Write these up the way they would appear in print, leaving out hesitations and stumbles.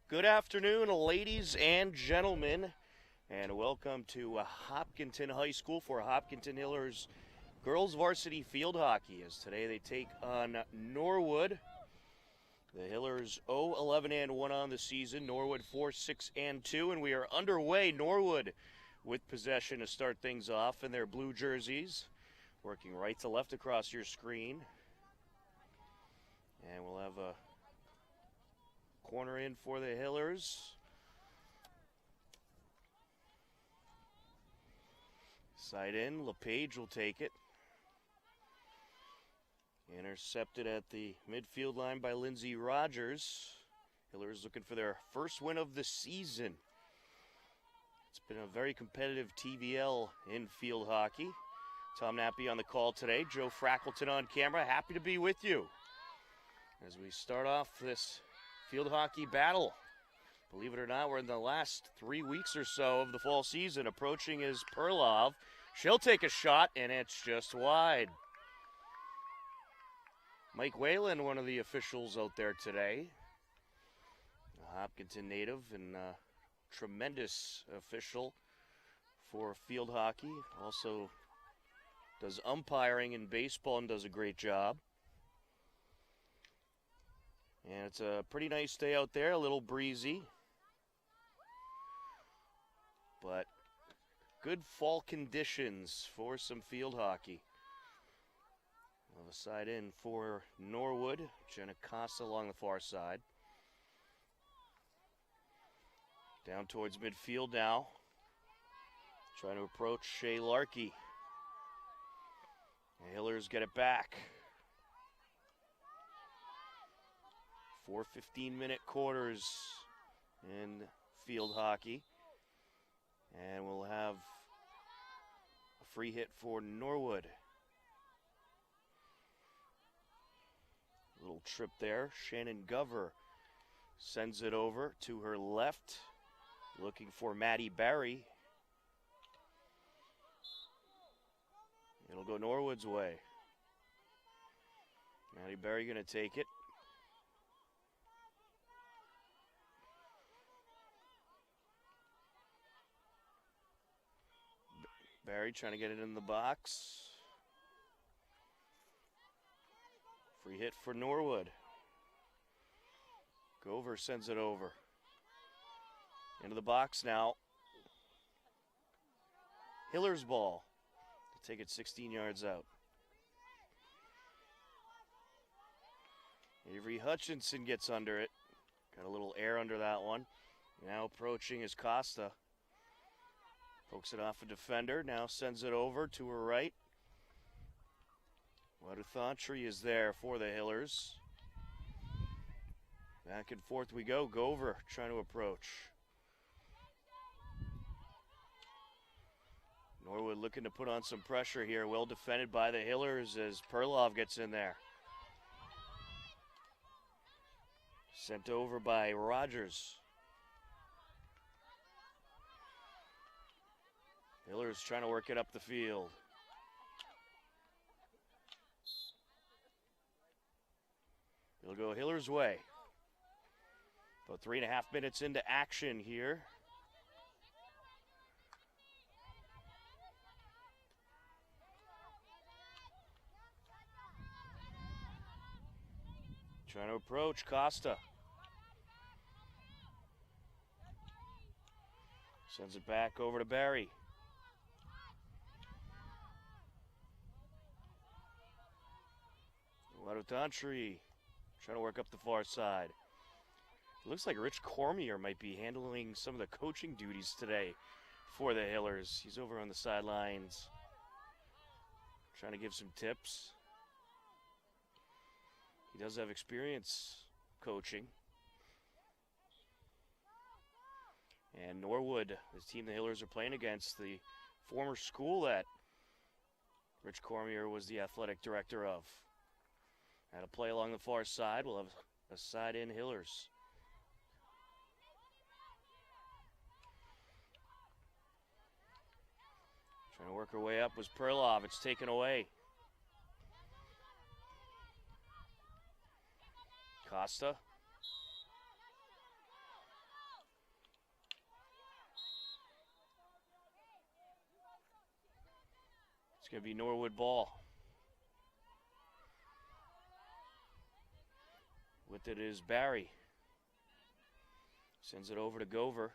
Good afternoon, ladies and gentlemen, and welcome to Hopkinton High School for Hopkinton Hillers girls varsity field hockey. As today they take on Norwood. The Hillers 0-11-1 on the season. Norwood 4-6-2, and we are underway. Norwood with possession to start things off in their blue jerseys, working right to left across your screen, and we'll have a corner in for the Hillers. Side in, LePage will take it. Intercepted at the midfield line by Lindsey Rogers. Hillers looking for their first win of the season. It's been a very competitive TVL in field hockey. Tom Nappy on the call today. Joe Frackleton on camera. Happy to be with you as we start off this field hockey battle. Believe it or not, we're in the last 3 weeks or so of the fall season. Approaching is Perlov. She'll take a shot, and it's just wide. Mike Whalen, one of the officials out there today. A Hopkinton native and a tremendous official for field hockey. Also does umpiring in baseball and does a great job. And it's a pretty nice day out there, a little breezy. But good fall conditions for some field hockey. We'll have a side in for Norwood. Jenna Costa along the far side. Down towards midfield now. Trying to approach Shea Larkey. The Hillers get it back. 4 15-minute quarters in field hockey. And we'll have a free hit for Norwood. Little trip there. Shannon Gover sends it over to her left, looking for Maddie Barry. It'll go Norwood's way. Maddie Barry going to take it. Barry trying to get it in the box. Free hit for Norwood. Gover sends it over. Into the box now. Hiller's ball. To take it 16 yards out. Avery Hutchinson gets under it. Got a little air under that one. Now approaching is Costa. Pokes it off a defender. Now sends it over to her right. Waduthantry is there for the Hillers. Back and forth we go. Gover trying to approach. Norwood looking to put on some pressure here. Well defended by the Hillers as Perlov gets in there. Sent over by Rogers. Hillers trying to work it up the field. It'll go Hiller's way. About 3.5 minutes into action here. Trying to approach Costa. Sends it back over to Barry. Waduthantry trying to work up the far side. It looks like Rich Cormier might be handling some of the coaching duties today for the Hillers. He's over on the sidelines trying to give some tips. He does have experience coaching. And Norwood, the team the Hillers are playing against, the former school that Rich Cormier was the athletic director of. Had a play along the far side. We'll have a side in Hillers. Trying to work her way up was Perlov. It's taken away. Costa. going to be Norwood ball. With it is Barry. Sends it over to Gover.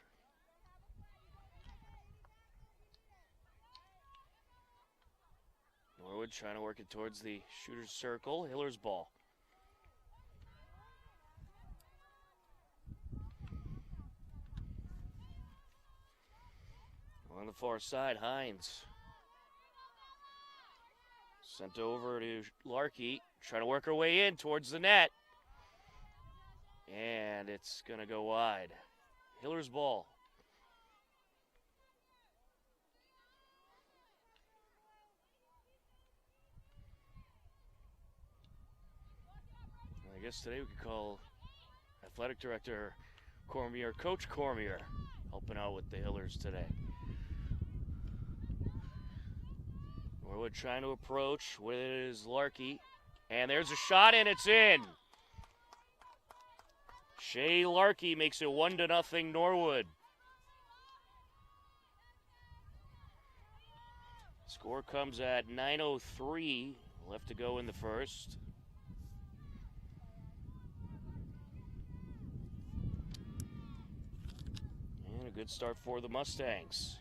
Norwood trying to work it towards the shooter's circle. Hiller's ball. On the far side, Hines. Sent over to Larkey. Trying to work her way in towards the net. And it's going to go wide. Hiller's ball. I guess today we could call Athletic Director Cormier Coach Cormier helping out with the Hillers today. Norwood trying to approach with it is Larkey. And there's a shot and it's in. Shay Larkey makes it 1-0 Norwood. Score comes at 9:03 left to go in the first. And a good start for the Mustangs.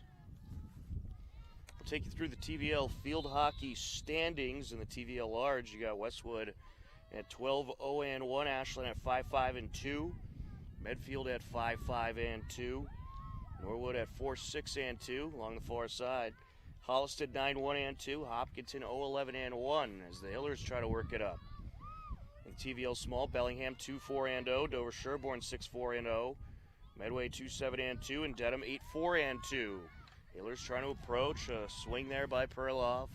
We'll take you through the TVL field hockey standings. In the TVL large, you got Westwood at 12-0-1, Ashland at 5-5-2, Medfield at 5-5-2, Norwood at 4-6-2 along the far side. Holliston 9-1-2, Hopkinton 0-11-1 as the Hillers try to work it up. In the TVL small, Bellingham 2-4-0, Dover Sherborne 6-4-0, Medway 2-7-2, and Dedham 8-4-2. Hillers trying to approach, a swing there by Perlov.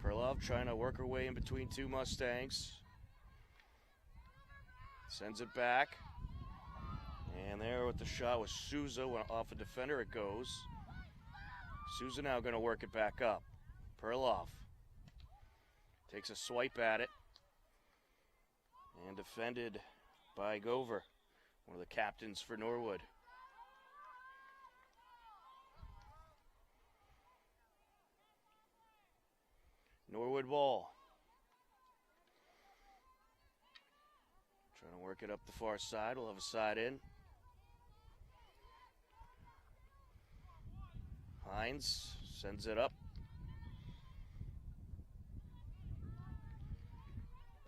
Perlov trying to work her way in between two Mustangs. Sends it back. And there with the shot was Souza. Off a defender it goes. Souza now going to work it back up. Perlov takes a swipe at it. And defended by Gover, one of the captains for Norwood. Norwood ball. Trying to work it up the far side. We'll have a side in. Hines sends it up.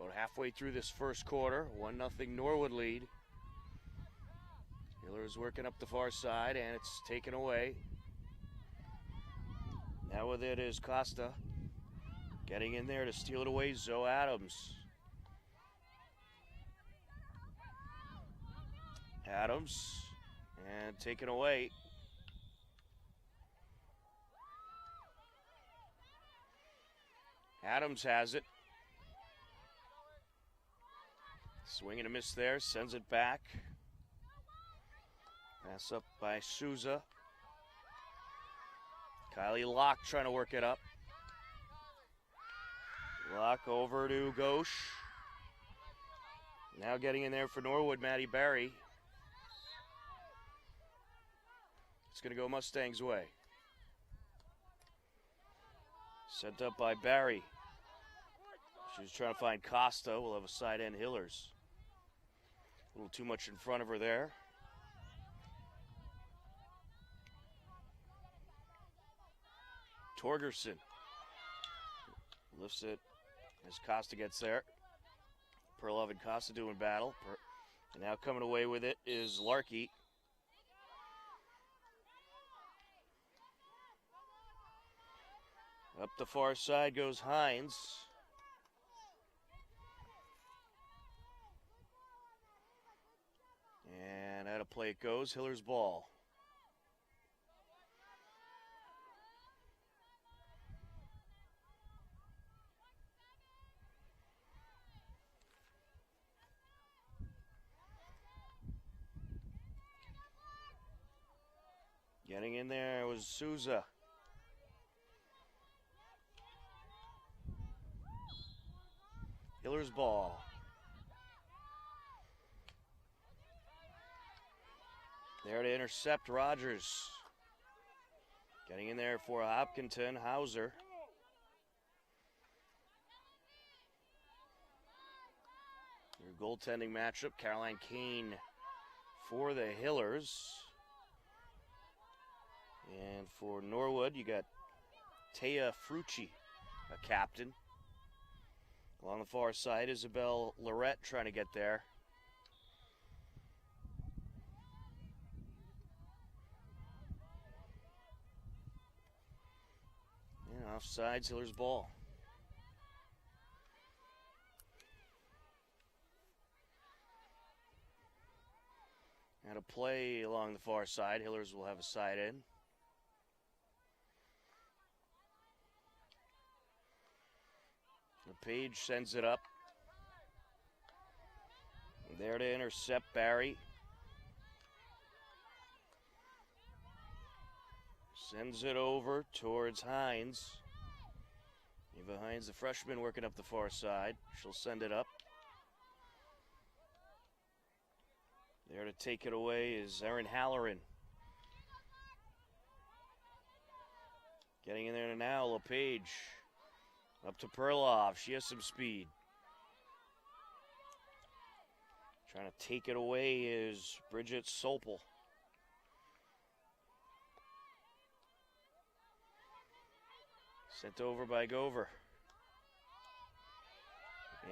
About halfway through this first quarter, 1-0 Norwood lead. Hiller's working up the far side, and it's taken away. Now with it is Costa. Getting in there to steal it away, Zoe Adams. Adams, and taken away. Adams has it. Swing and a miss there, sends it back. Pass up by Souza. Kylie Locke trying to work it up. Locke over to Ghosh. Now getting in there for Norwood, Maddie Barry. It's going to go Mustangs' way. Sent up by Barry. She's trying to find Costa. We'll have a side end Hillers. A little too much in front of her there. Torgerson lifts it as Costa gets there. Perlov and Costa doing battle. And now coming away with it is Larkey. Up the far side goes Hines. And out of play it goes. Hiller's ball. Getting in there was Souza. Hiller's ball. There to intercept Rogers. Getting in there for Hopkinton, Hauser. goaltending matchup. Caroline Kane for the Hillers. And for Norwood, you got Taya Frucci, a captain. Along the far side, Isabel Lorette trying to get there. And offsides, Hillers ball. And a play along the far side. Hillers will have a side in. Page sends it up. There to intercept Barry. Sends it over towards Hines. Eva Hines, the freshman, working up the far side. She'll send it up. There to take it away is Erin Halloran. Getting in there now, LePage. Up to Perloff. She has some speed. Trying to take it away is Bridget Sopel. Sent over by Gover.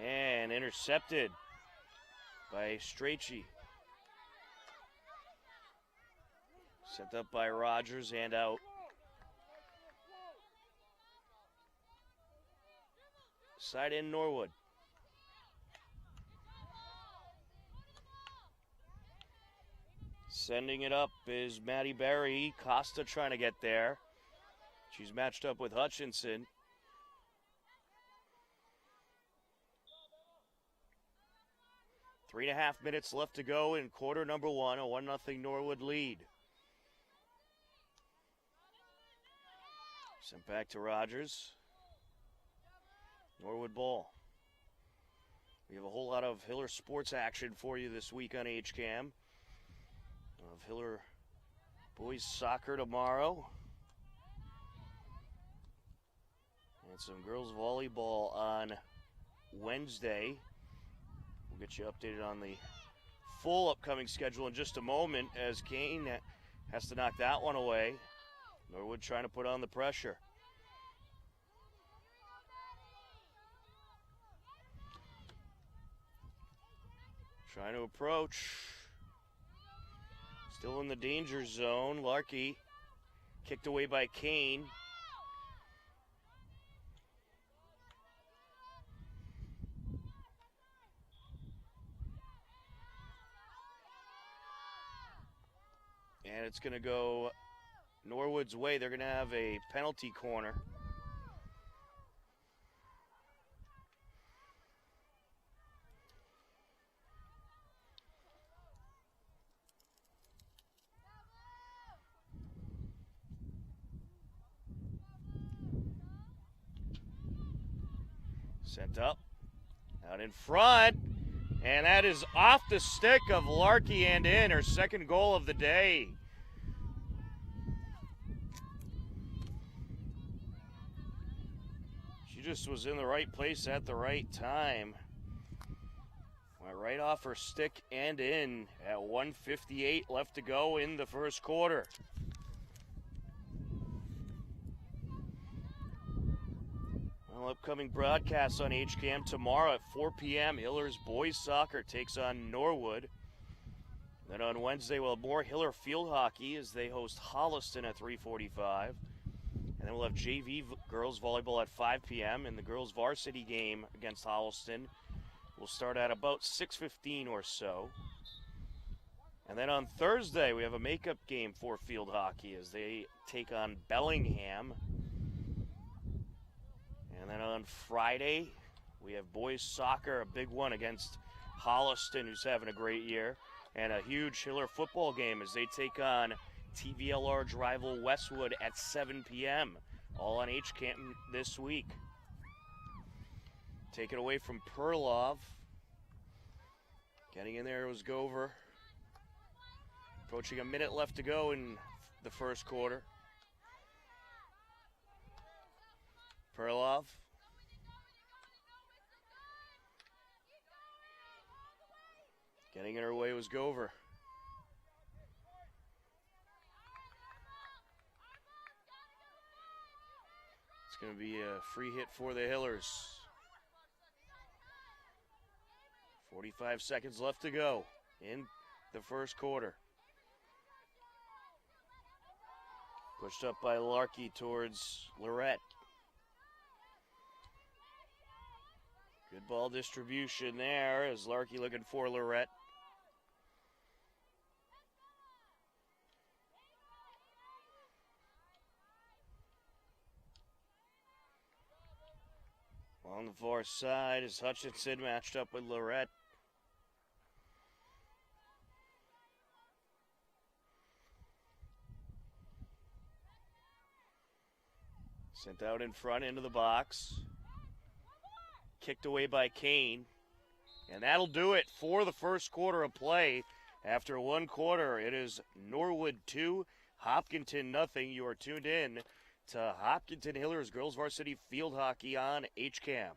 And intercepted by Strachey. Sent up by Rogers and out. Side in Norwood. Sending it up is Maddie Barry. Costa trying to get there. She's matched up with Hutchinson. Three and a half minutes left to go in quarter number one. A 1-0 Norwood lead. Sent back to Rogers. Norwood ball. We have a whole lot of Hiller sports action for you this week on HCAM. Of Hiller boys soccer tomorrow. And some girls volleyball on Wednesday. We'll get you updated on the full upcoming schedule in just a moment as Kane has to knock that one away. Norwood trying to put on the pressure. Trying to approach. Still in the danger zone. Larkey kicked away by Kane. And it's going to go Norwood's way. They're going to have a penalty corner. Sent up, out in front, and that is off the stick of Larkey and in, her second goal of the day. She just was in the right place at the right time. Went right off her stick and in at 1:58 left to go in the first quarter. Well, upcoming broadcasts on HCAM tomorrow at 4 p.m. Hillers boys soccer takes on Norwood. Then on Wednesday we'll have more Hiller field hockey as they host Holliston at 3:45. And then we'll have JV girls volleyball at 5 p.m. and the girls varsity game against Holliston will start at about 6:15 or so. And then on Thursday we have a makeup game for field hockey as they take on Bellingham. And then on Friday, we have boys soccer, a big one against Holliston, who's having a great year, and a huge Hiller football game as they take on TVLR's rival Westwood at 7 p.m., all on HCAM this week. Take it away from Perlov. Getting in there was Gover. Approaching a minute left to go in the first quarter. Perlov. Getting in her way was Gover. It's going to be a free hit for the Hillers. 45 seconds left to go in the first quarter. Pushed up by Larkey towards Lorette. Good ball distribution there as Larkey looking for Lorette. On the far side is Hutchinson matched up with Lorette. Sent out in front into the box. Kicked away by Kane. And that'll do it for the first quarter of play. After one quarter, it is Norwood 2, Hopkinton nothing. You are tuned in to Hopkinton Hillers Girls Varsity Field Hockey on HCAM.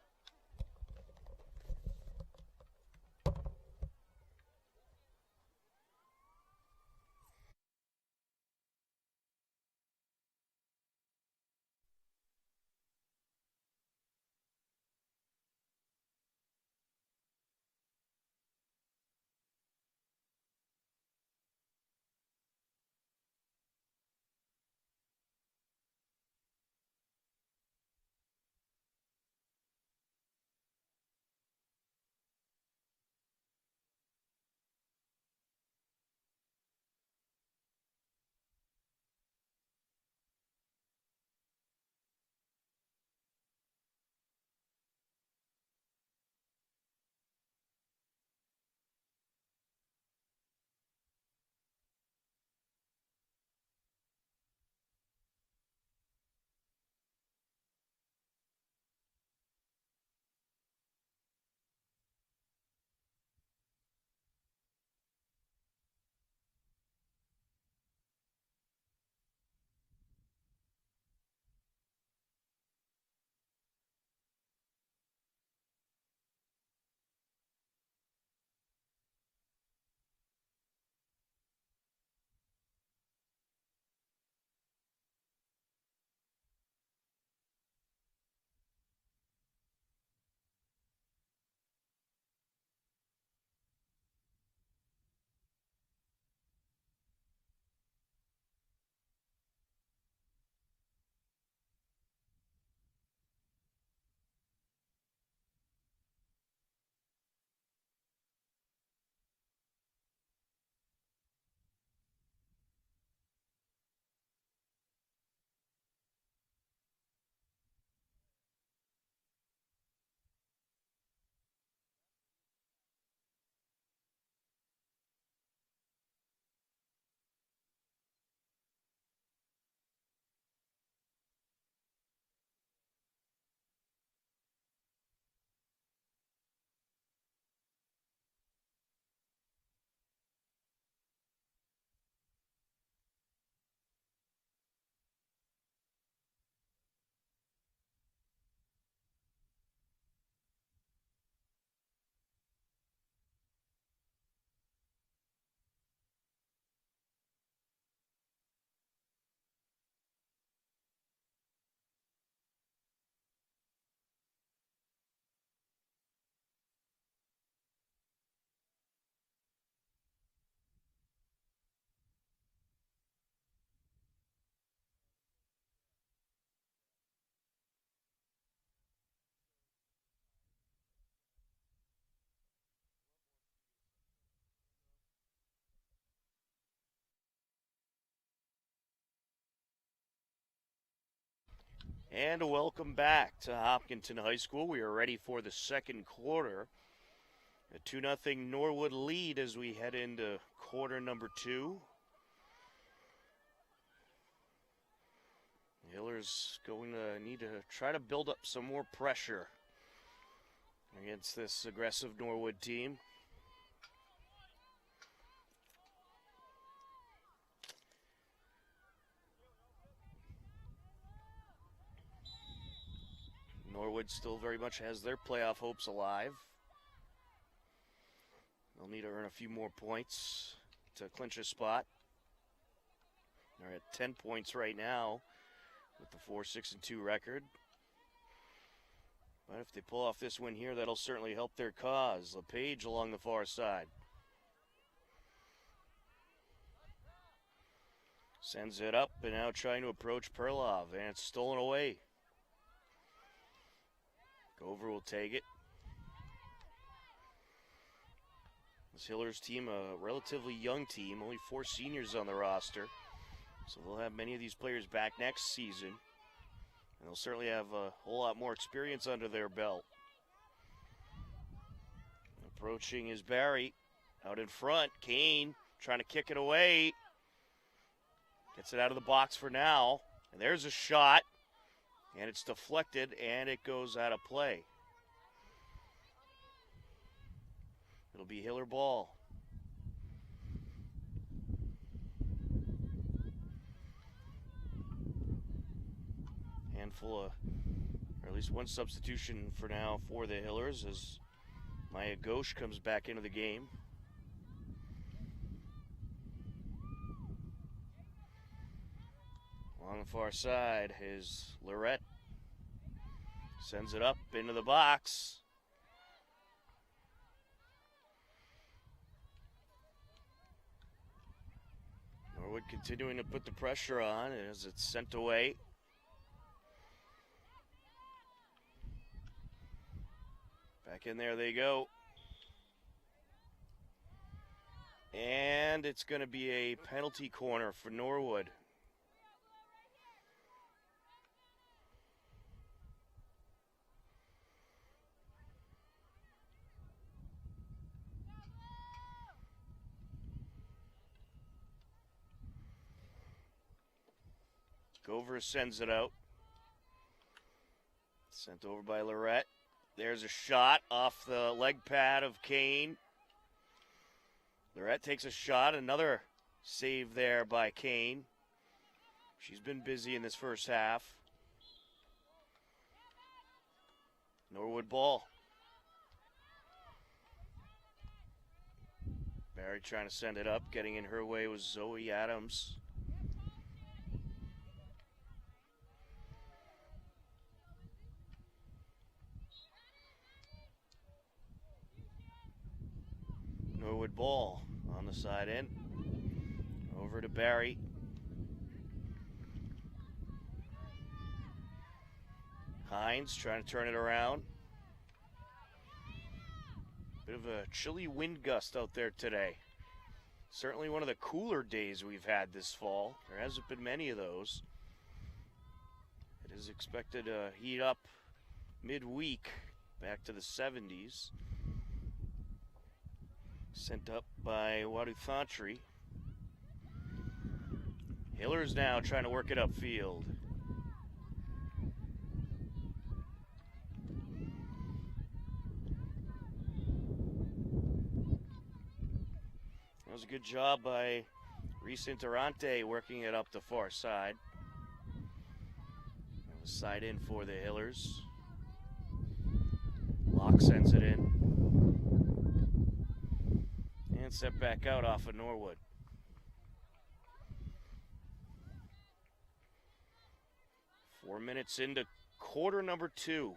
And welcome back to Hopkinton High School. We are ready for the second quarter. A 2-0 Norwood lead as we head into quarter number 2. The Hillers going to need to try to build up some more pressure against this aggressive Norwood team. Norwood still very much has their playoff hopes alive. They'll need to earn a few more points to clinch a spot. They're at 10 points right now with the 4-6-2 record. But if they pull off this win here, that'll certainly help their cause. LePage along the far side. Sends it up and now trying to approach Perlov, and it's stolen away. Gover will take it. This Hillers team, a relatively young team, only 4 seniors on the roster. So they'll have many of these players back next season. And they'll certainly have a whole lot more experience under their belt. Approaching is Barry. Out in front, Kane trying to kick it away. Gets it out of the box for now. And there's a shot. And it's deflected, and it goes out of play. It'll be Hiller ball. Handful of, or at least one substitution for now for the Hillers as Maya Ghosh comes back into the game. Along the far side is Lorette. Sends it up into the box. Norwood continuing to put the pressure on as it's sent away. Back in there they go. And it's going to be a penalty corner for Norwood. Gover sends it out. Sent over by Lorette. There's a shot off the leg pad of Kane. Lorette takes a shot. Another save there by Kane. She's been busy in this first half. Norwood ball. Barry trying to send it up. Getting in her way was Zoe Adams. Norwood ball on the side end. Over to Barry. Hines trying to turn it around. Bit of a chilly wind gust out there today. Certainly one of the cooler days we've had this fall. There hasn't been many of those. It is expected to heat up midweek back to the 70s. Sent up by Waduthantry. Hillers now trying to work it upfield. That was a good job by Reese Interante working it up the far side. That was side in for the Hillers. Locke sends it in. And set back out off of Norwood. Four minutes into quarter number 2.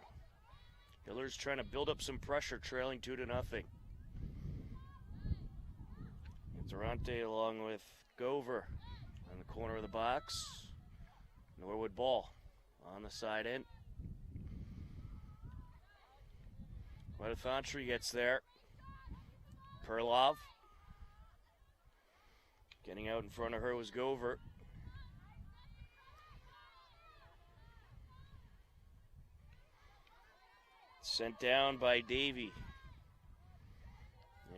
Hillers trying to build up some pressure, trailing 2-0. Durante along with Gover on the corner of the box. Norwood ball on the side end. Waduthantry gets there. Perlov. Getting out in front of her was Gover. Sent down by Davey.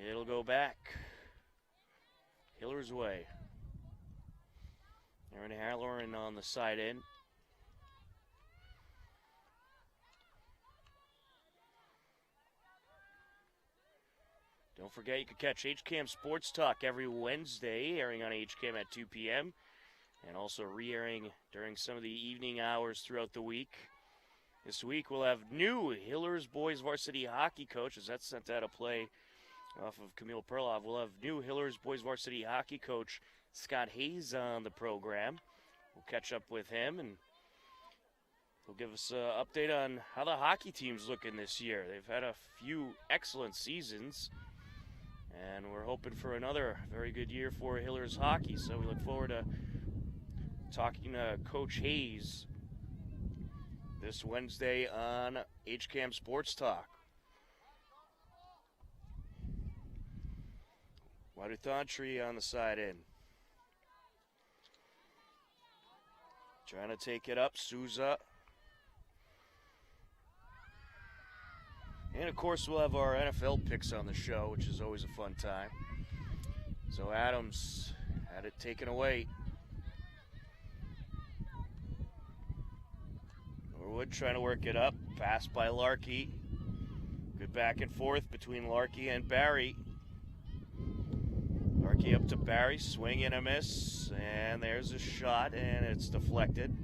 It'll go back. Hiller's way. Aaron Halloran on the side end. Don't forget you can catch HCAM Sports Talk every Wednesday, airing on HCAM at 2 p.m. and also re-airing during some of the evening hours throughout the week. This week we'll have new Hillers boys varsity hockey coach as that's sent out of play off of Camille Perlov. We'll have new Hillers boys varsity hockey coach Scott Hayes on the program. We'll catch up with him, and he'll give us an update on how the hockey team's looking this year. They've had a few excellent seasons, and we're hoping for another very good year for Hillers hockey. So we look forward to talking to Coach Hayes this Wednesday on HCAM Sports Talk. Waduthontry on the side in. Trying to take it up, Souza. And of course we'll have our NFL picks on the show, which is always a fun time. So Adams had it taken away. Norwood trying to work it up. Pass by Larkey. Good back and forth between Larkey and Barry. Larkey up to Barry, swing and a miss, and there's a shot, and it's deflected.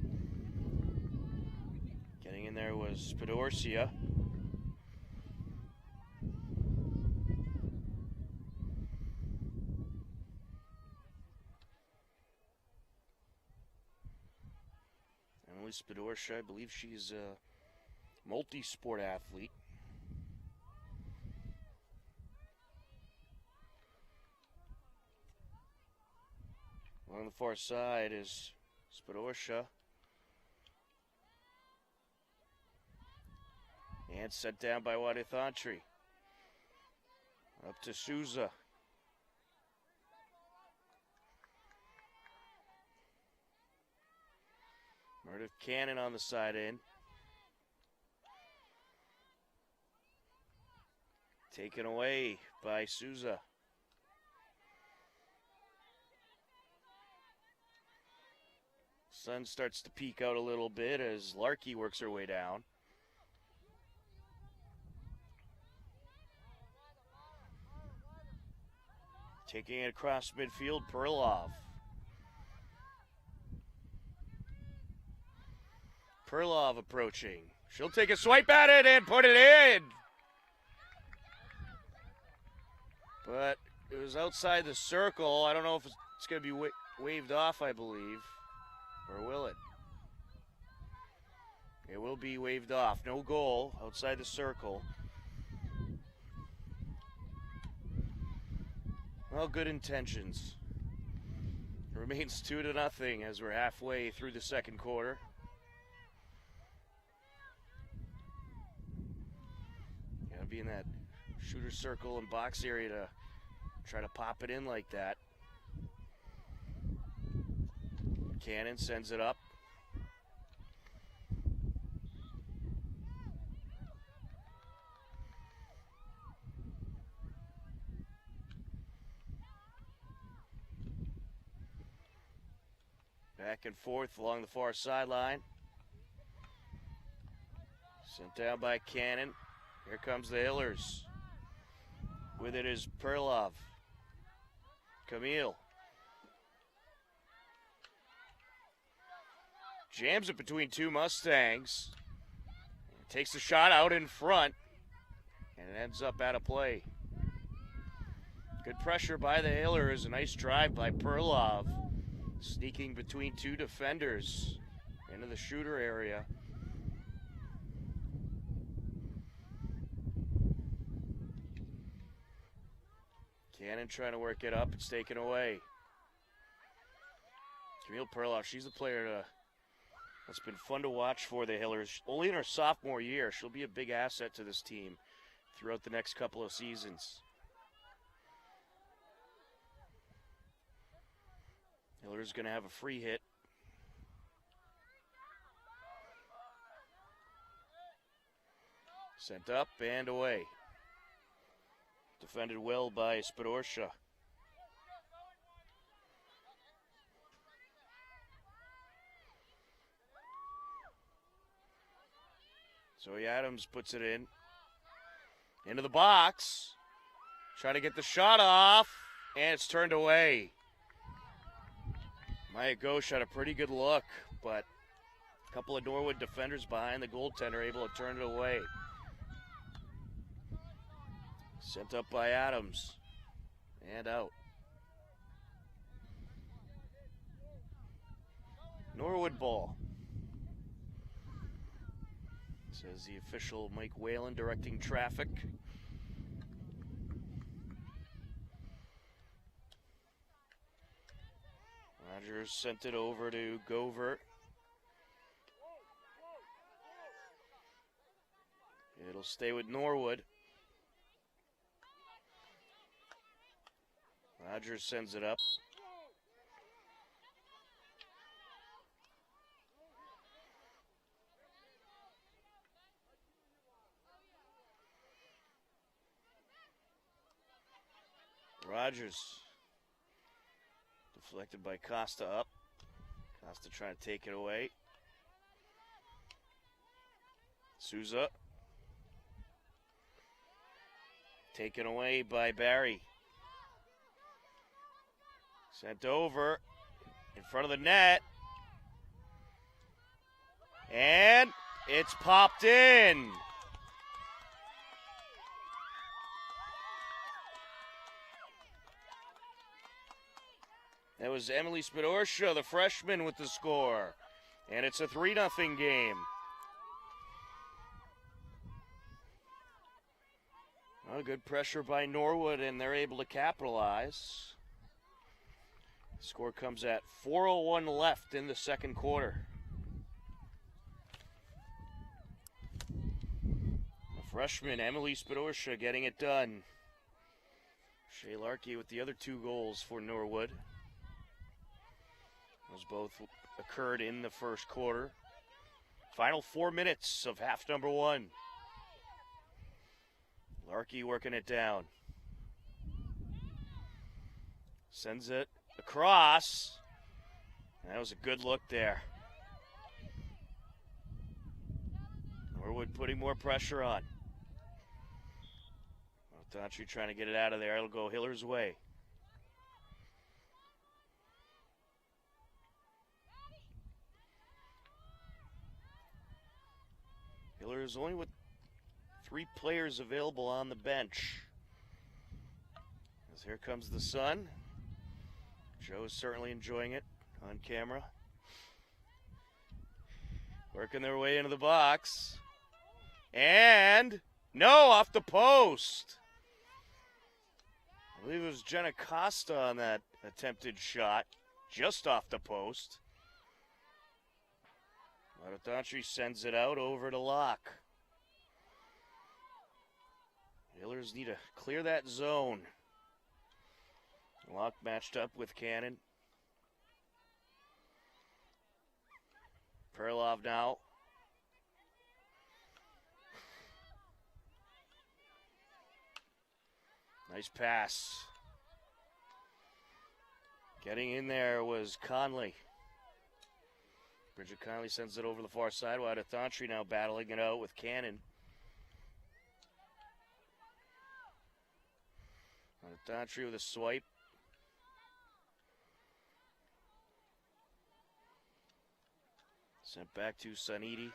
Getting in there was Spadorcia. Emily Spadorcia, I believe she's a multi-sport athlete. On the far side is Spadorcia. And set down by Waduthontry. Up to Souza. Meredith Cannon on the side in. Taken away by Souza. Sun starts to peek out a little bit as Larkey works her way down. Taking it across midfield, Perlov. Perlov approaching. She'll take a swipe at it and put it in. But it was outside the circle. I don't know if it's going to be waved off, I believe. Or will it? It will be waved off. No goal outside the circle. Well, good intentions. It remains 2-0 as we're halfway through the second quarter. Gotta be in that shooter circle and box area to try to pop it in like that. Cannon sends it up. Back and forth along the far sideline. Sent down by Cannon. Here comes the Hillers. With it is Perlov. Camille. Jams it between two Mustangs. Takes the shot out in front. And it ends up out of play. Good pressure by the Hillers. A nice drive by Perlov. Sneaking between two defenders into the shooter area. Cannon trying to work it up. It's taken away. Camille Perlov, she's a player that's been fun to watch for the Hillers. Only in her sophomore year, she'll be a big asset to this team throughout the next couple of seasons. Hillers going to have a free hit. Sent up and away. Defended well by Spadorcia. Zoe Adams puts it in. Into the box. Trying to get the shot off. And it's turned away. Maya Ghosh had a pretty good look, but a couple of Norwood defenders behind the goaltender able to turn it away. Sent up by Adams. And out. Norwood ball. Says the official Mike Whalen directing traffic. Rogers sent it over to Govert. It'll stay with Norwood. Rogers sends it up. Rogers. Deflected by Costa up. Costa trying to take it away. Souza. Taken away by Barry. Sent over in front of the net. And it's popped in. That was Emily Spidorsha, the freshman, with the score. And it's a 3-0 game. Oh, good pressure by Norwood, and they're able to capitalize. Score comes at 4:01 left in the second quarter. The freshman, Emily Spidorsha, getting it done. Shea Larkey with the other 2 goals for Norwood. Those both occurred in the first quarter. Final 4 minutes of half number 1. Larkey working it down. Sends it across. That was a good look there. Norwood putting more pressure on. Daughtry trying to get it out of there. It'll go Hiller's way. Hiller is only with 3 players available on the bench. As here comes the sun. Joe is certainly enjoying it on camera. Working their way into the box. And no, off the post. I believe it was Jenna Costa on that attempted shot. Just off the post. Daughtry sends it out over to Locke. Hillers need to clear that zone. Locke matched up with Cannon. Perlov now. Nice pass. Getting in there was Conley. Bridget Conley sends it over the far side, while Daughtry now battling it out with Cannon. Daughtry with a swipe. Sent back to Sanidi.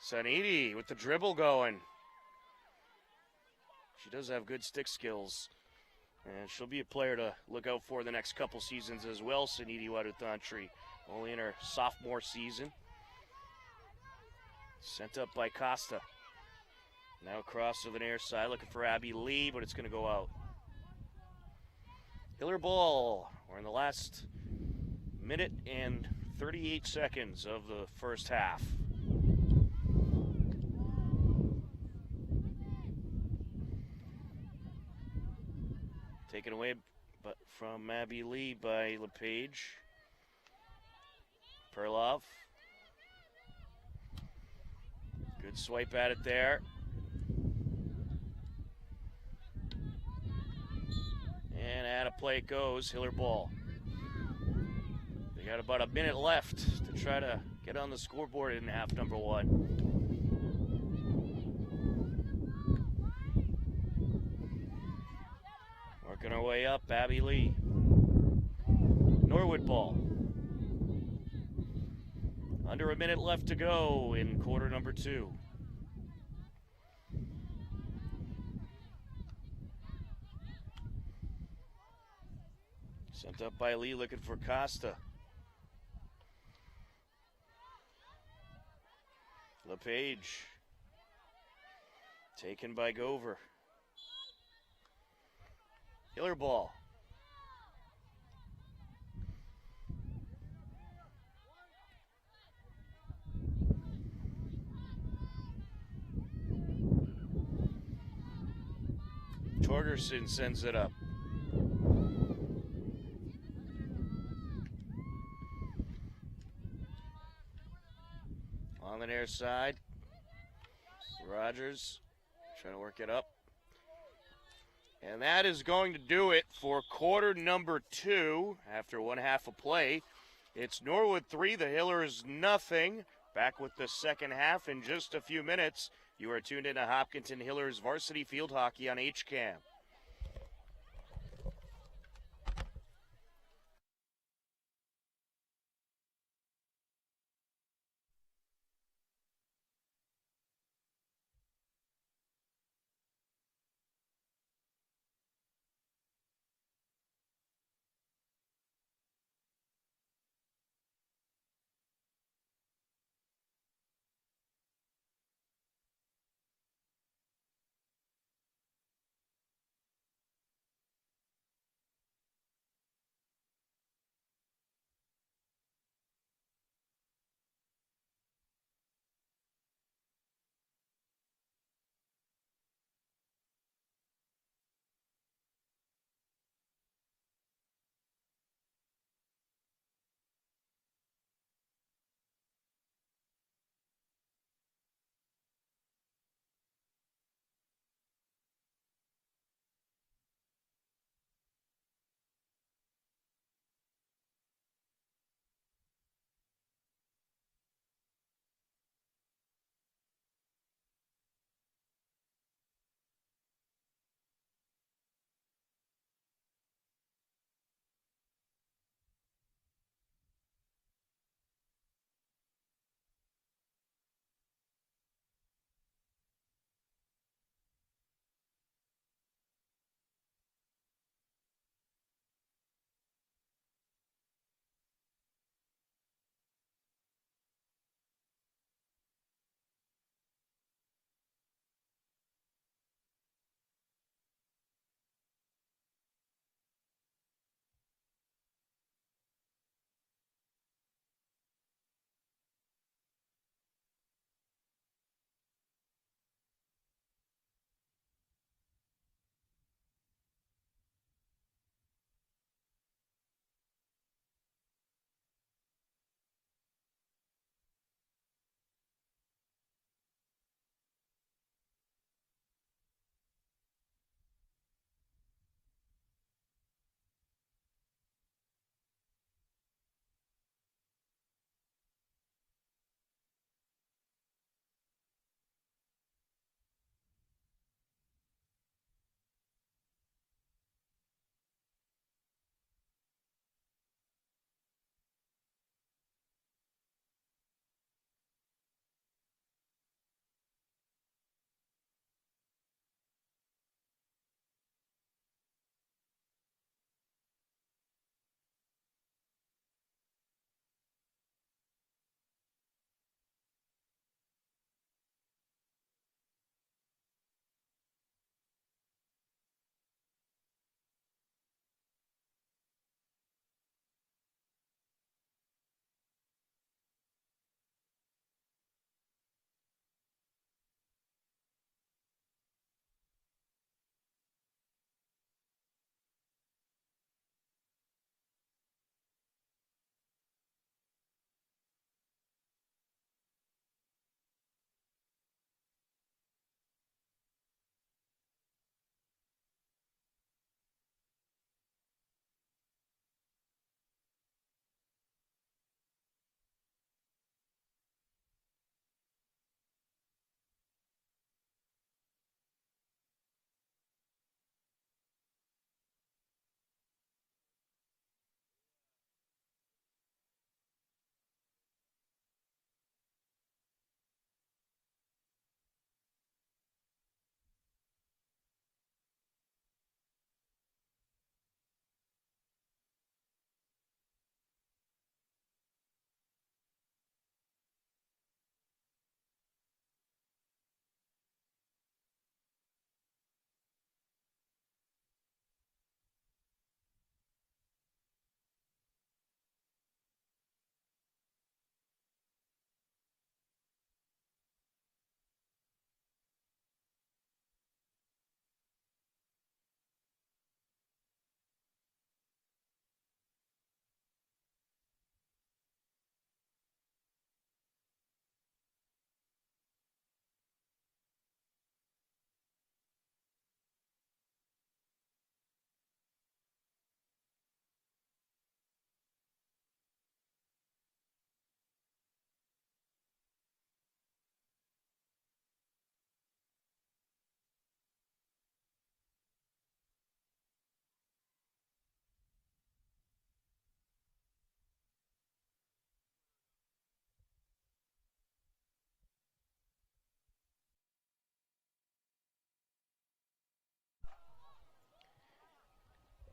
Sanidi with the dribble going. She does have good stick skills. And she'll be a player to look out for the next couple seasons as well, Sanidi Daughtry. Only in her sophomore season. Sent up by Costa. Now across to the near side, looking for Abby Lee, but it's going to go out. Hiller ball. We're in the last minute and 38 seconds of the first half. Taken away from Abby Lee by LePage. Perlov. Good swipe at it there. And out of play it goes, Hiller ball. They got about a minute left to try to get on the scoreboard in half number 1. Working our way up, Abby Lee. Norwood ball. Under a minute left to go in quarter number 2. Sent up by Lee, looking for Costa. LePage. Taken by Gover. Hiller ball. Torgerson sends it up. On the near side. Rogers trying to work it up. And that is going to do it for quarter number 2 after 1 half of play. It's Norwood 3, the Hillers nothing. Back with the second half in just a few minutes. You are tuned in to Hopkinton Hillers Varsity Field Hockey on HCAM.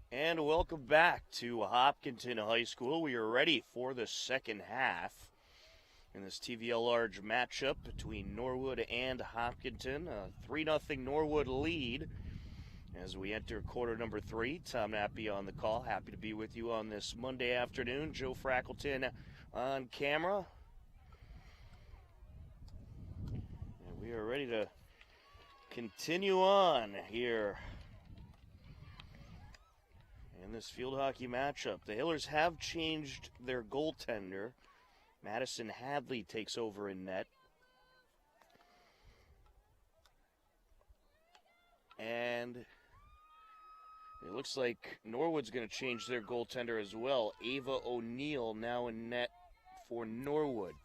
And welcome back to Hopkinton High School. We are ready for the second half in this TVL large matchup between Norwood and Hopkinton. A 3-0 Norwood lead as we enter quarter number 3. Tom Nappy on the call. Happy to be with you on this Monday afternoon. Joe Frackleton on camera. And we are ready to continue on here in this field hockey matchup. The Hillers have changed their goaltender. Madison Hadley takes over in net. And it looks like Norwood's going to change their goaltender as well. Ava O'Neill now in net for Norwood.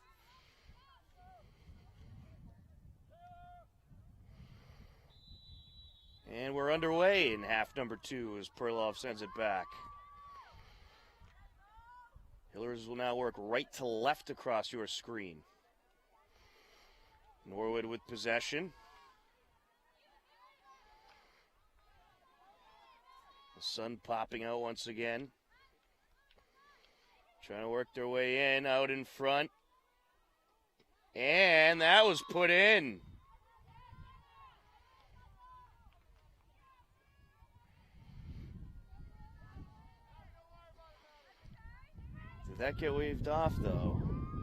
And we're underway in half number 2 as Perloff sends it back. Hillers will now work right to left across your screen. Norwood with possession. The sun popping out once again. Trying to work their way in, out in front. And that was put in. Did that get waved off, though?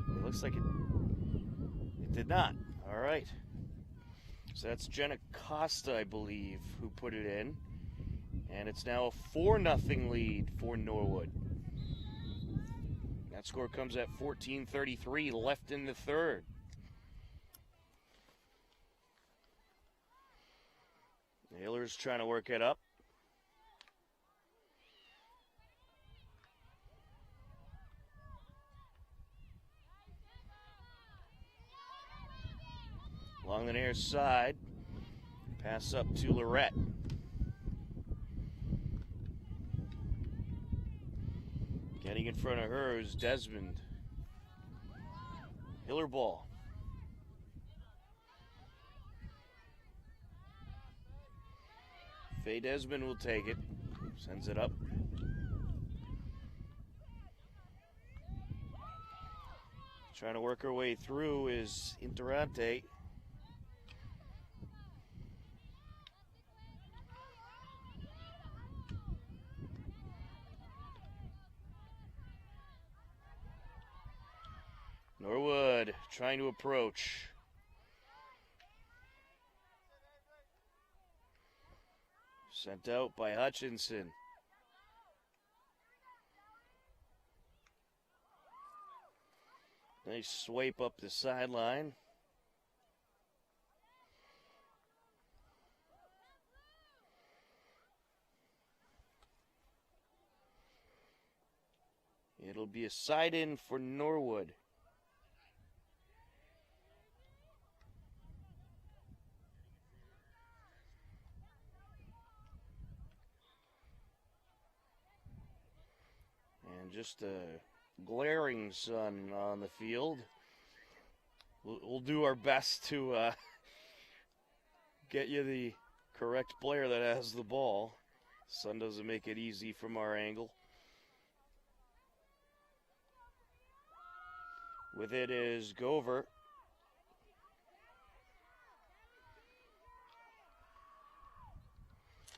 It looks like it did not. All right. So that's Jenna Costa, I believe, who put it in. And it's now a 4-0 lead for Norwood. That score comes at 14:33 left in the third. The Hillers trying to work it up. Along the near side, pass up to Lorette. Getting in front of her is Desmond. Hiller ball. Faye Desmond will take it. Sends it up. Trying to work her way through is Interante. Norwood trying to approach. Sent out by Hutchinson. Nice swipe up the sideline. It'll be a side in for Norwood. And just a glaring sun on the field. We'll do our best to get you the correct player that has the ball. Sun doesn't make it easy from our angle. With it is Gover.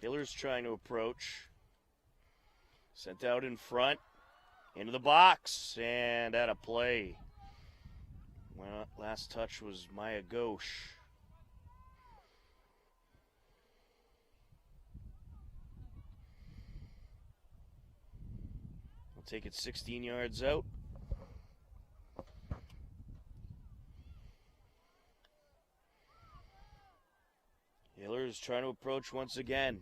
Hiller's trying to approach. Sent out in front. Into the box. And out of play. Well, last touch was Maya Ghosh. We'll take it 16 yards out. Hillers trying to approach once again.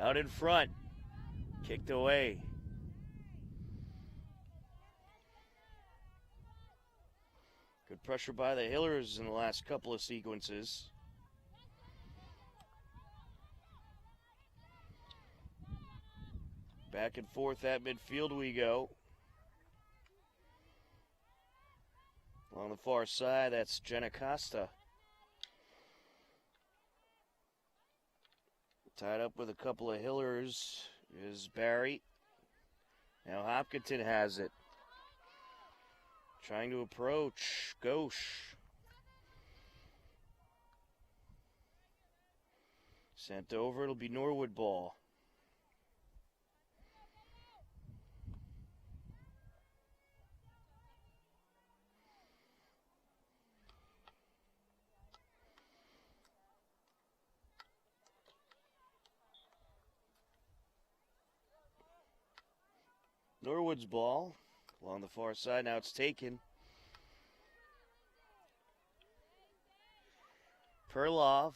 Out in front. Kicked away. Good pressure by the Hillers in the last couple of sequences. Back and forth at midfield we go. On the far side, that's Jenna Costa. Tied up with a couple of Hillers is Barry. Now Hopkinton has it. Trying to approach Gauche. Sent over, it'll be Norwood ball. Norwood's ball along the far side. Now it's taken. Perlov.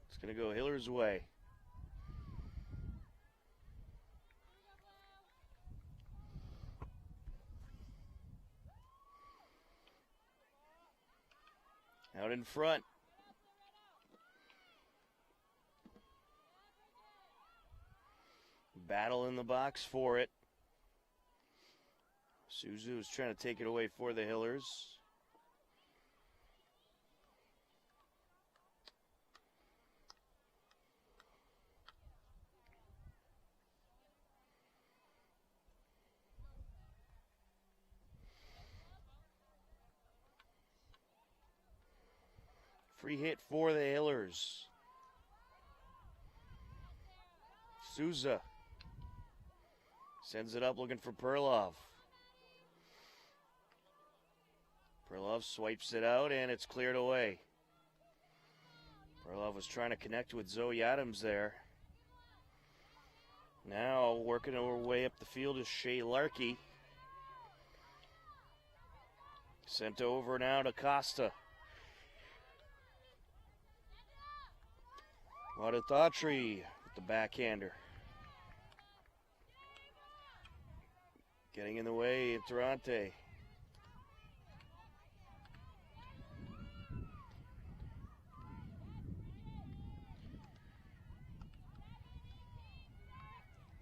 It's going to go Hiller's way. Out in front. Battle in the box for it. Suzu is trying to take it away for the Hillers. Free hit for the Hillers. Souza sends it up looking for Perlov. Perlov swipes it out and it's cleared away. Perlov was trying to connect with Zoe Adams there. Now working her way up the field is Shea Larkey. Sent over now to Costa. Wadathatri with the backhander. Getting in the way, Interante.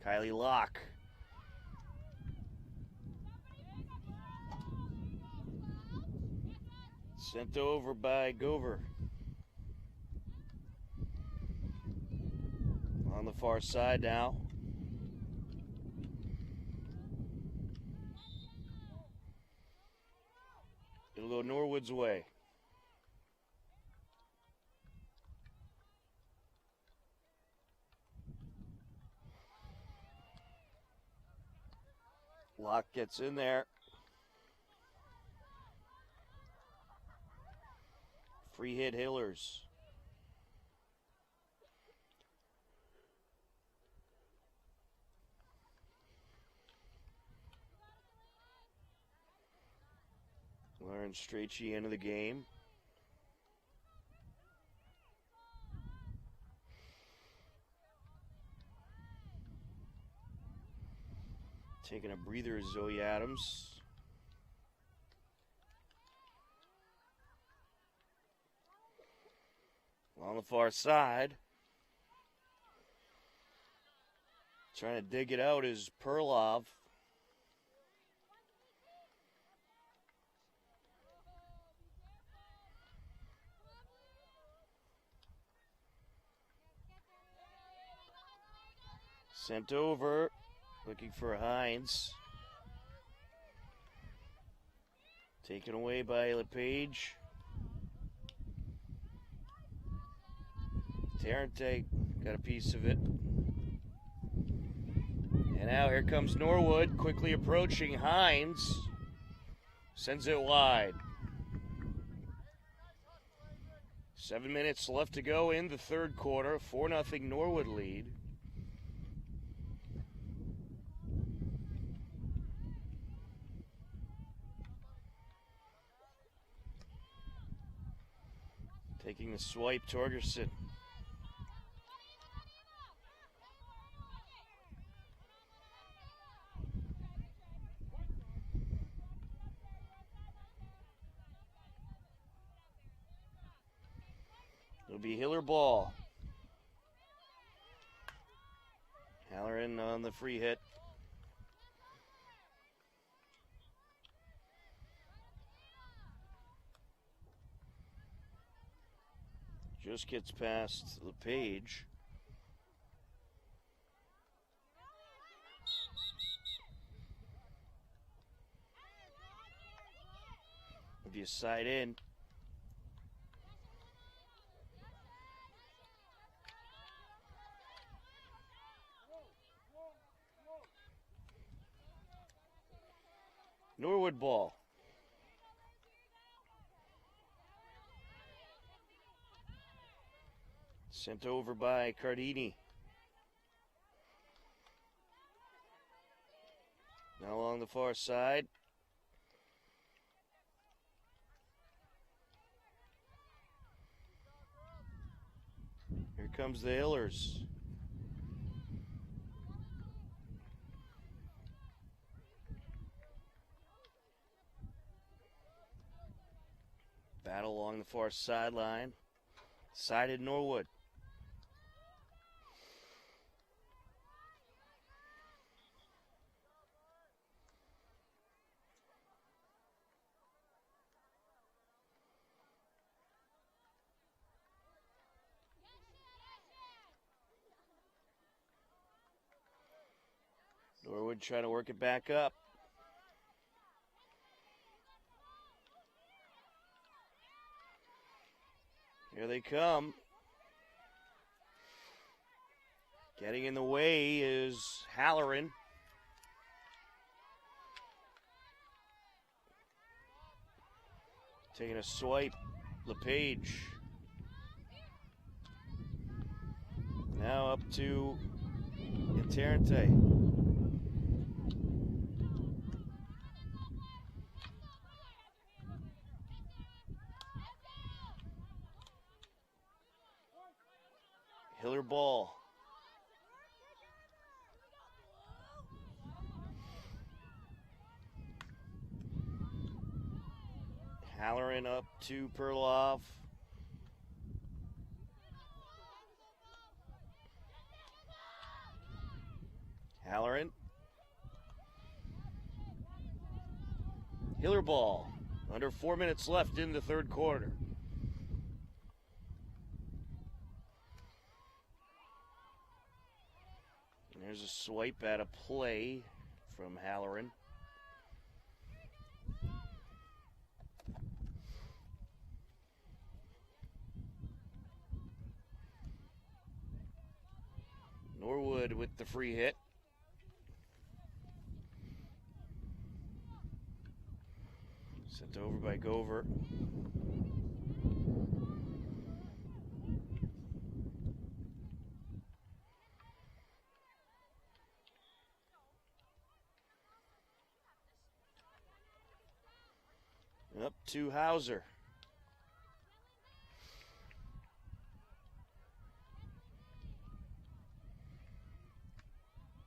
Kylie Locke. Sent over by Gover. On the far side now. It'll go Norwood's way. Locke gets in there. Free hit Hillers. Lauren Strachey into the game. Taking a breather is Zoe Adams. On the far side. Trying to dig it out is Perlov. Sent over. Looking for Hines. Taken away by LePage. Tarrante got a piece of it. And now here comes Norwood, quickly approaching Hines. Sends it wide. 7 minutes left to go in the third quarter. 4-0 Norwood lead. Taking the swipe, Torgerson. It'll be Hiller ball. Halloran on the free hit. Just gets past LePage. Be a side in. Norwood ball. Sent over by Cardini. Now along the far side. Here comes the Hillers. Battle along the far sideline. Sided Norwood. Norwood trying to work it back up. Here they come. Getting in the way is Halloran. Taking a swipe, LePage. Now up to Interente. Hiller ball. Halloran up to Perloff. Halloran. Hiller ball. Under 4 minutes left in the third quarter. There's a swipe at a play from Halloran. Norwood with the free hit. Sent over by Gover. Up to Hauser.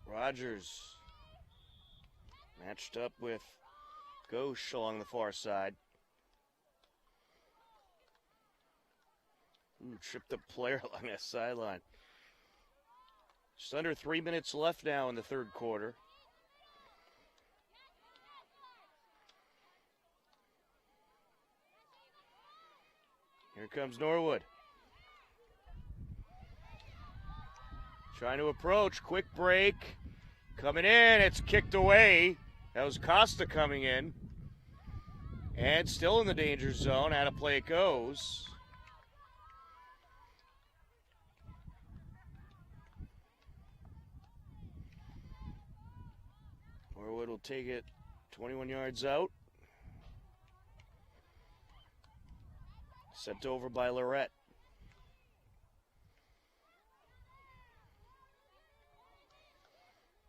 Rogers matched up with Ghosh along the far side. Tripped the player along that sideline. Just under 3 minutes left now in the third quarter. Here comes Norwood. Trying to approach, quick break. Coming in, it's kicked away. That was Costa coming in. And still in the danger zone, out of play it goes. Norwood will take it 21 yards out. Sent over by Lorette.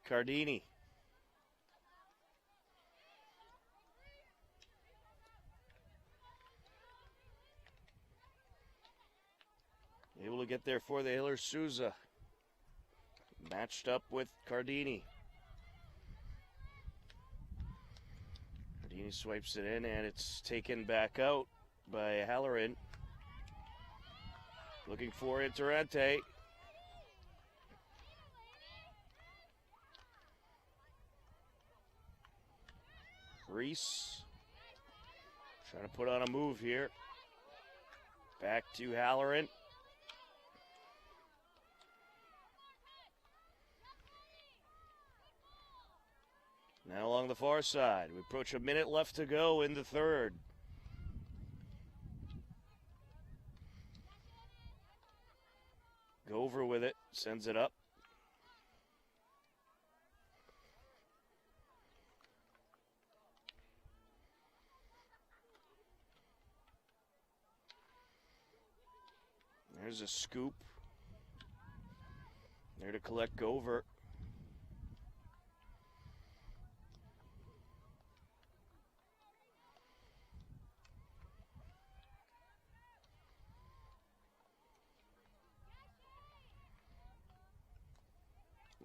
Cardini. Able to get there for the Hiller. Souza. Matched up with Cardini. Cardini swipes it in, and it's taken back out by Halloran. Looking for Interente. Reese trying to put on a move here. Back to Halloran. Now along the far side. We approach a minute left to go in the third. Gover with it, sends it up. There's a scoop. There to collect Gover.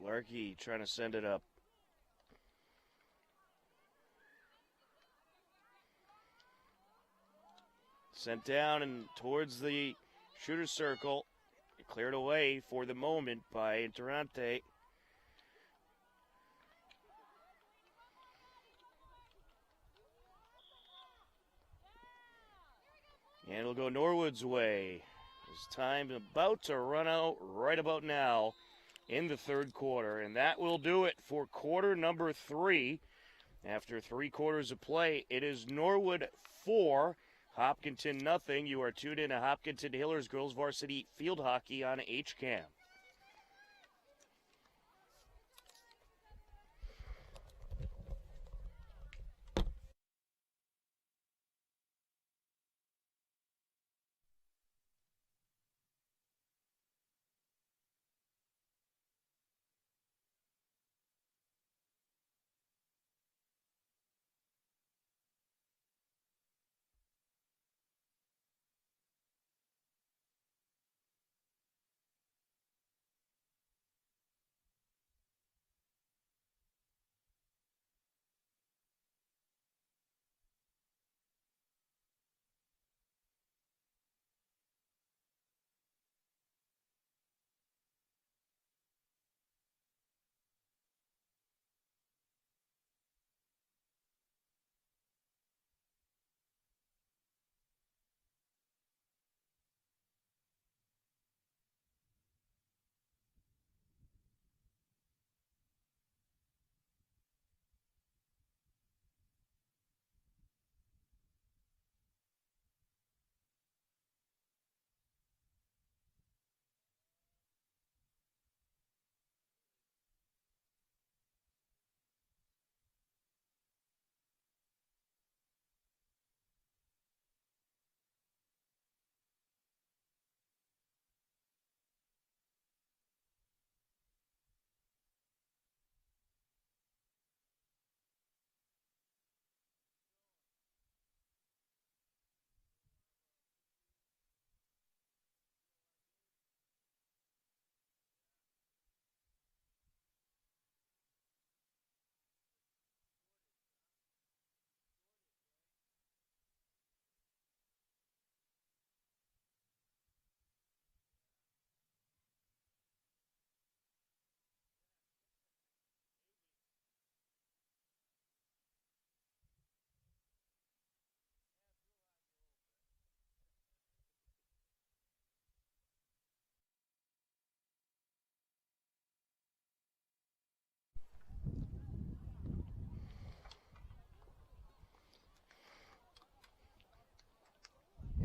Larkey trying to send it up. Sent down and towards the shooter's circle. Cleared away for the moment by Interante. And it'll go Norwood's way. His time about to run out right about now in the third quarter. And that will do it for quarter number 3. After 3 quarters of play, it is Norwood 4, Hopkinton nothing. You are tuned in to Hopkinton Hillers Girls Varsity Field Hockey on HCAM.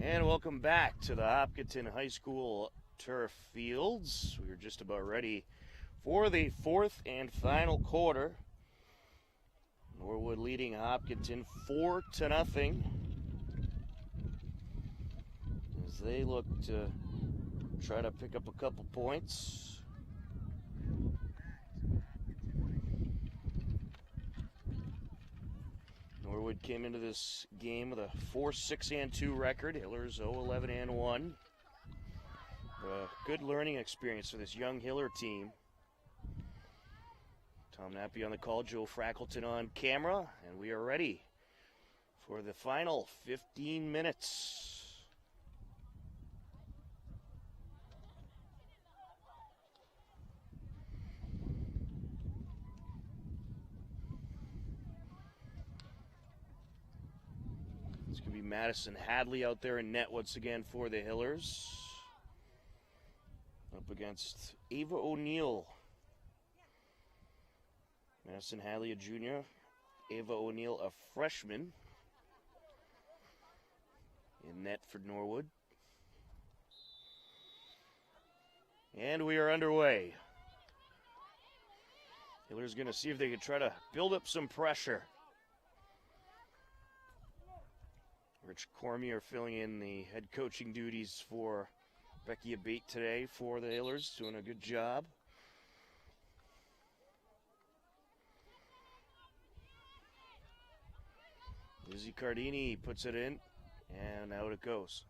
And welcome back to the Hopkinton High School turf fields. We are just about ready for the fourth and final quarter. Norwood leading Hopkinton 4-0 as they look to try to pick up a couple points. Norwood came into this game with a 4-6-2 record. Hillers 0-11-1. A good learning experience for this young Hiller team. Tom Nappy on the call, Joe Frackleton on camera, and we are ready for the final 15 minutes. It's going to be Madison Hadley out there in net once again for the Hillers. Up against Ava O'Neill. Madison Hadley, a junior, Ava O'Neill, a freshman, in net for Norwood. And we are underway. Hilller's going to see if they can try to build up some pressure. Rich Cormier filling in the head coaching duties for Becky Abate today for the Hillers, doing a good job. Lizzie Cardini puts it in, and out it goes.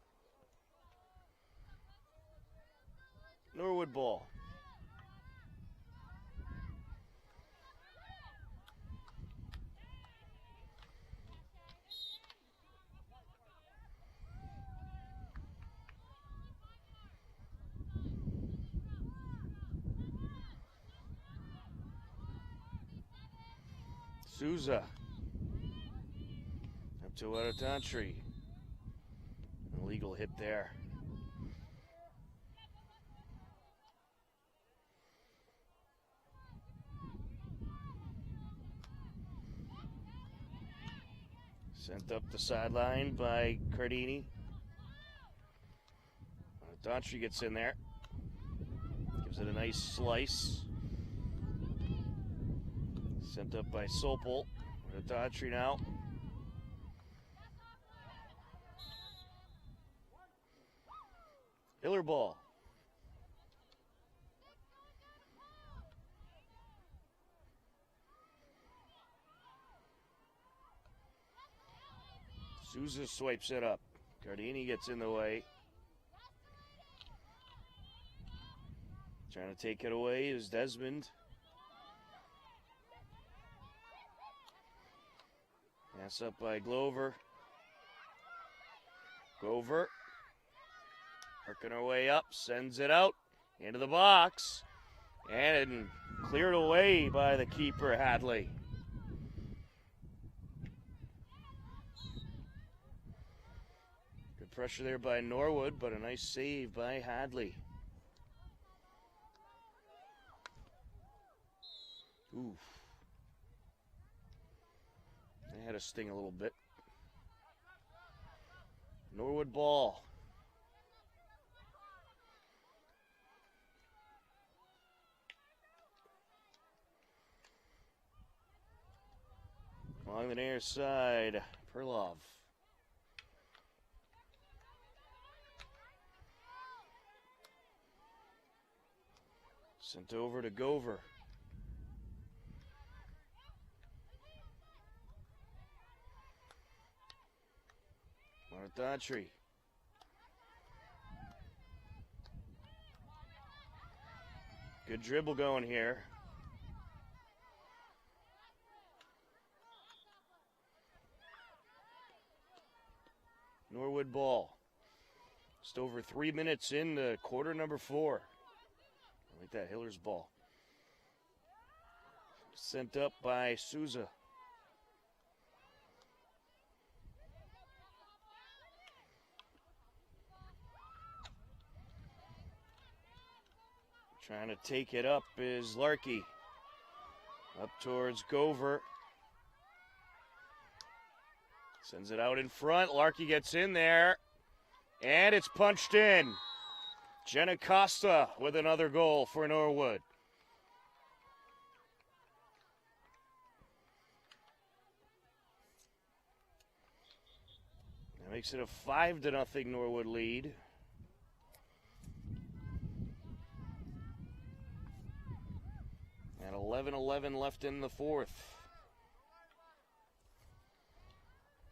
Norwood ball. Souza. Up to Watatantri. Illegal hit there. Sent up the sideline by Cardini. Watatantri gets in there. Gives it a nice slice. Sent up by Sopel. Watatantri now. Hiller ball. Souza swipes it up. Cardini gets in the way. Trying to take it away is Desmond. Pass up by Glover. Glover. Working her way up, sends it out into the box, and cleared away by the keeper, Hadley. Good pressure there by Norwood, but a nice save by Hadley. Oof. They had to sting a little bit. Norwood ball. Along the near side, Perlov. Sent over to Gover. Watatantri. Good dribble going here. Norwood ball. Just over 3 minutes into quarter number 4. I like that Hiller's ball. Sent up by Souza. Trying to take it up is Larkey. Up towards Gover. Sends it out in front. Larkey gets in there. And it's punched in. Jenna Costa with another goal for Norwood. That makes it a 5-0 Norwood lead. And 11-11 left in the fourth.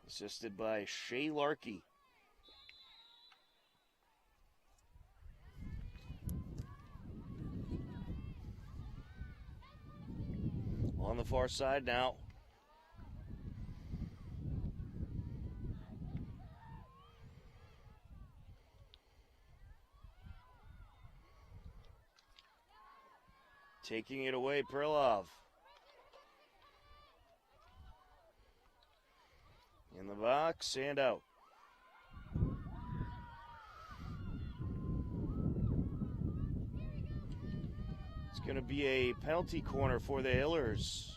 Assisted by Shea Larkey. On the far side now. Taking it away, Perlov. In the box and out. It's going to be a penalty corner for the Hillers.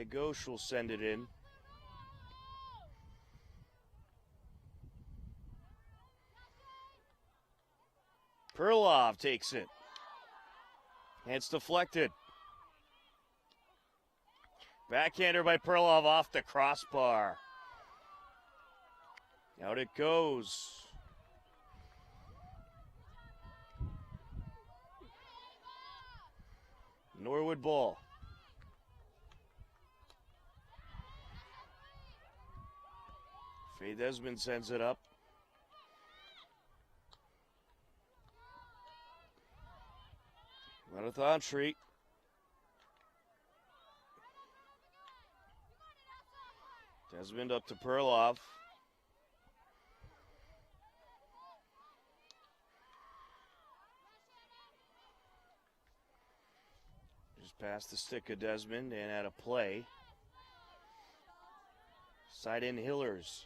Ghosh will send it in. Perlov takes it. And it's deflected. Backhander by Perlov off the crossbar. Out it goes. Norwood ball. Faye Desmond sends it up. Marathon treat. Desmond up to Perlov. Just past the stick of Desmond and at a play. Side in Hillers.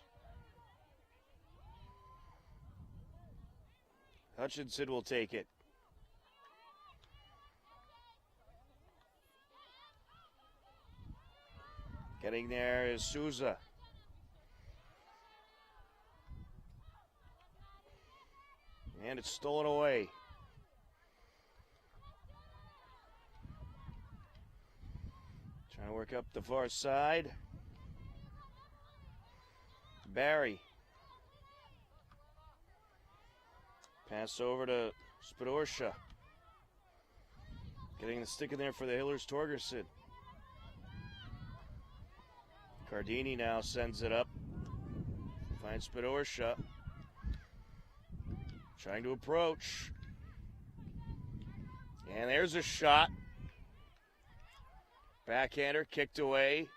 Hutchinson will take it. Getting there is Souza. And it's stolen away. Trying to work up the far side. Barry. Pass over to Spidorsha. Getting the stick in there for the Hillers, Torgerson. Cardini now sends it up. Finds Spidorsha. Trying to approach. And there's a shot. Backhander kicked away.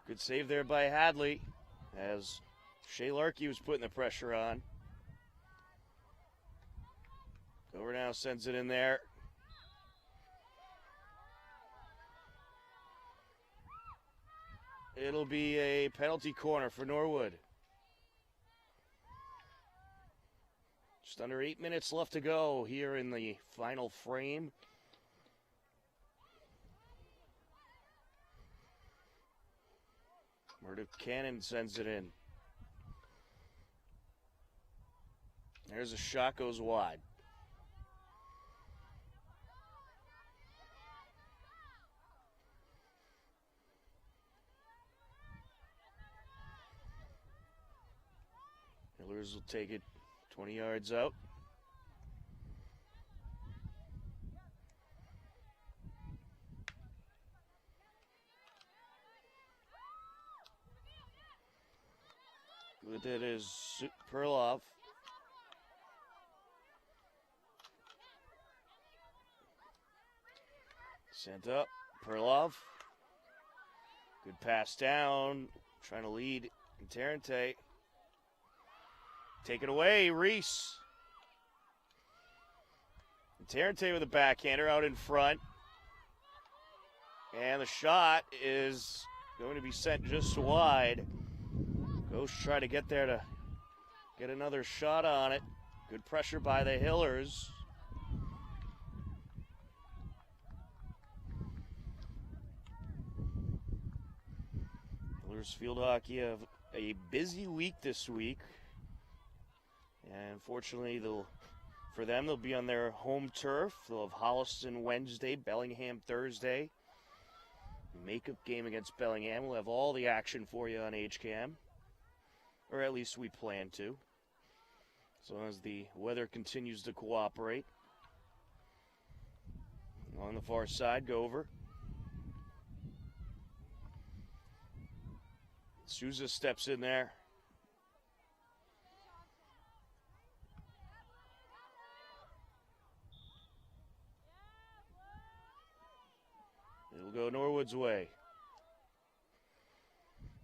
Good save there by Hadley as Shea Larkey was putting the pressure on. Over now sends it in there. It'll be a penalty corner for Norwood. Just under 8 minutes left to go here in the final frame. Murdoch Cannon sends it in. There's a shot, goes wide. Hillers will take it 20 yards out. With it is Perlov. Sent up, Perlov. Good pass down, trying to lead Tarrante. Take it away, Reese. Tarrante with a backhander out in front. And the shot is going to be sent just wide. Ghost try to get there to get another shot on it. Good pressure by the Hillers. Hillers field hockey have a busy week this week. And unfortunately, for them, they'll be on their home turf. They'll have Holliston Wednesday, Bellingham Thursday. Makeup game against Bellingham. We'll have all the action for you on HCAM. Or at least we plan to. As long as the weather continues to cooperate. On the far side, go over. Souza steps in there. It'll go Norwood's way.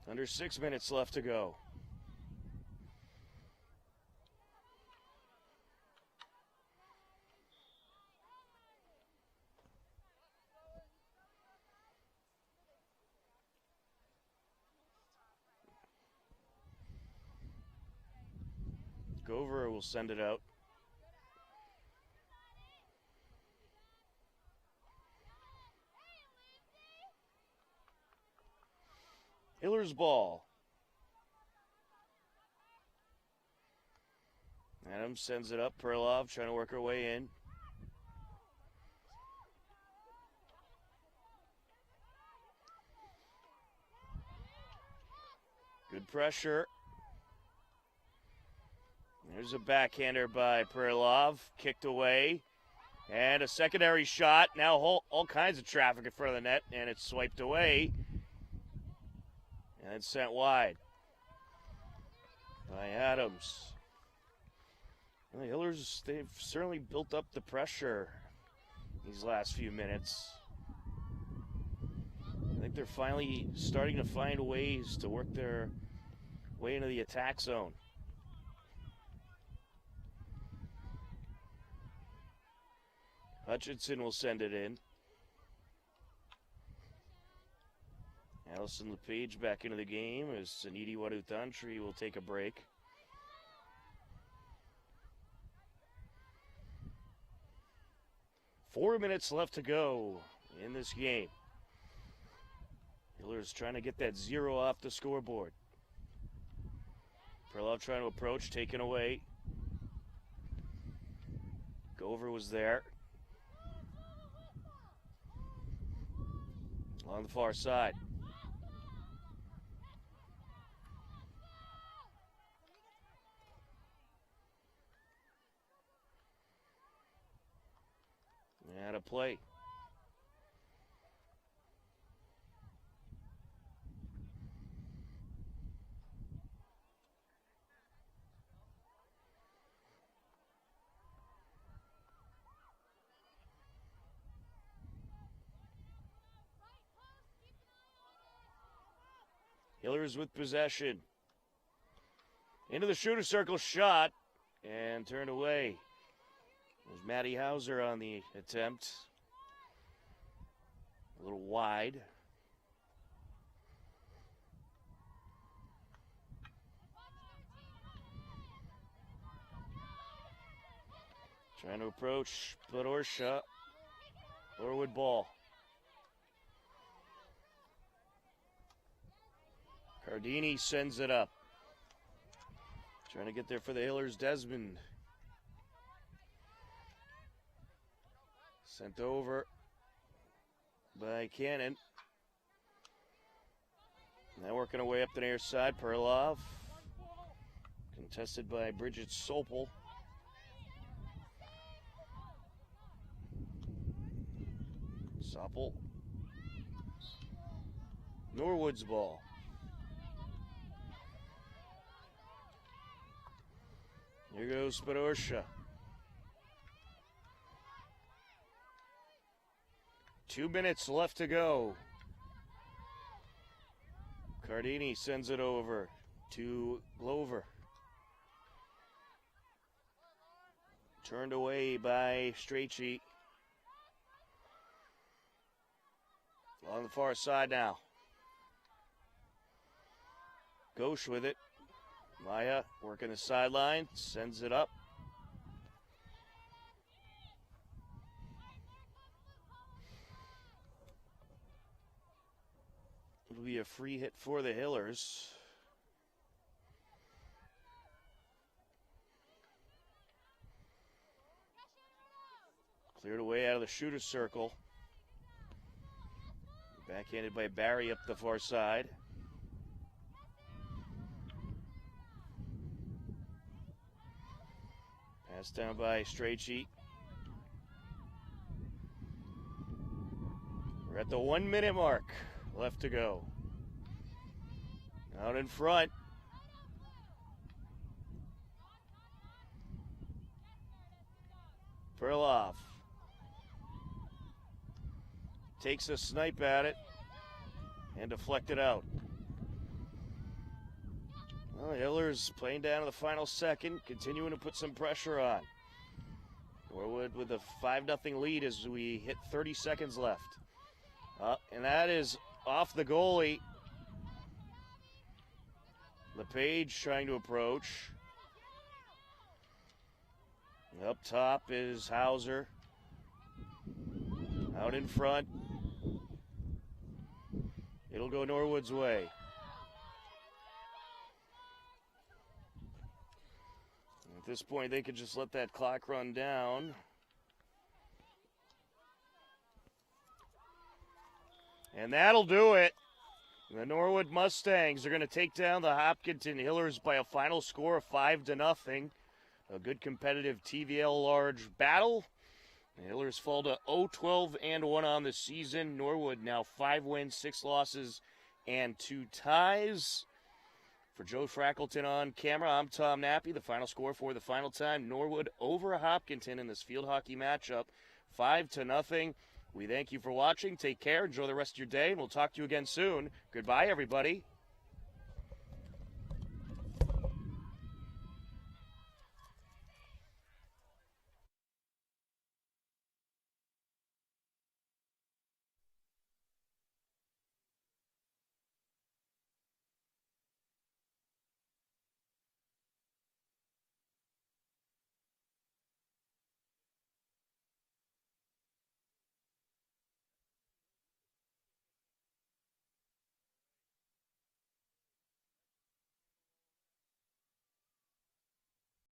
Under 6 minutes left to go. Gover will send it out. Hillers ball. Adams sends it up. Perlov trying to work her way in. Good pressure. There's a backhander by Perlov. Kicked away. And a secondary shot. Now all kinds of traffic in front of the net. And it's swiped away. And it's sent wide by Adams. Well, the Hillers, they've certainly built up the pressure these last few minutes. I think they're finally starting to find ways to work their way into the attack zone. Hutchinson will send it in. Allison LePage back into the game as Saniti Wadutantri will take a break. Four minutes left to go in this game. Hillers trying to get that 0 off the scoreboard. Perlov trying to approach, taken away. Gover was there. On the far side. And a play. Hillers with possession. Into the shooter circle, shot, and turned away. There's Maddie Hauser on the attempt. A little wide. Trying to approach Blodorsha. Norwood ball. Cardini sends it up. Trying to get there for the Hillers, Desmond. Sent over by Cannon. Now working our way up the near side, Perlov. Contested by Bridget Sopel. Sopel. Norwood's ball. Here goes Spadorsha. 2 minutes left to go. Cardini sends it over to Glover. Turned away by Strachey. On the far side now. Ghosh with it. Maya working the sideline, sends it up. It'll be a free hit for the Hillers. Cleared away out of the shooter's circle. Backhanded by Barry up the far side. Passed down by Strachey. We're at the 1 minute mark. Left to go. Out in front. Perlov. Takes a snipe at it and deflected out. Well, Hillers playing down to the final second, continuing to put some pressure on. Norwood with a 5-0 lead as we hit 30 seconds left. And that is off the goalie. LePage trying to approach. Up top is Hauser. Out in front. It'll go Norwood's way. At this point, they could just let that clock run down. And that'll do it. The Norwood Mustangs are going to take down the Hopkinton Hillers by a final score of 5-0. A good competitive TVL large battle. The Hillers fall to 0-12-1 on the season. Norwood now 5 wins, 6 losses, and 2 ties. For Joe Frackleton on camera, I'm Tom Nappy. The final score for the final time, Norwood over Hopkinton in this field hockey matchup, 5-0. We thank you for watching. Take care. Enjoy the rest of your day, and we'll talk to you again soon. Goodbye, everybody.